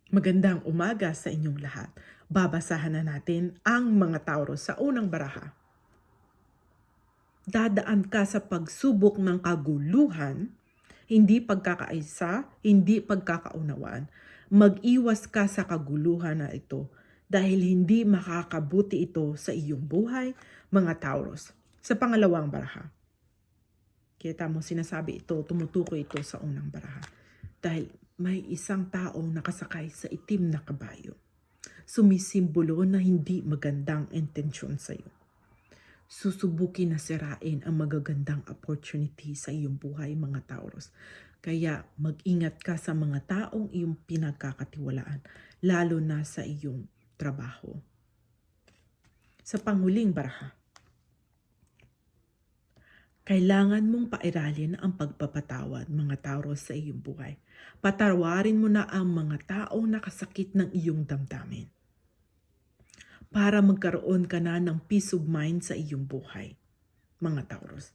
Magandang umaga sa inyong lahat. Babasahan na natin ang mga Taurus sa unang baraha. Dadaan ka sa pagsubok ng kaguluhan, hindi pagkakaisa, hindi pagkakaunawaan. Mag-iwas ka sa kaguluhan na ito dahil hindi makakabuti ito sa iyong buhay, mga Taurus. Sa pangalawang baraha. Kita mo, sinasabi ito, tumutukoy ito sa unang baraha. Dahil may isang taong nakasakay sa itim na kabayo. Sumisimbolo na hindi magandang intensyon sa iyo. Susubukin na sirain ang magagandang opportunity sa iyong buhay, mga Taurus. Kaya mag-ingat ka sa mga taong iyong pinagkakatiwalaan, lalo na sa iyong trabaho. Sa panghuling baraha. Kailangan mong pairalin ang pagpapatawad, mga Taurus, sa iyong buhay. Patawarin mo na ang mga taong nakasakit ng iyong damdamin para magkaroon ka na ng peace of mind sa iyong buhay, mga Taurus.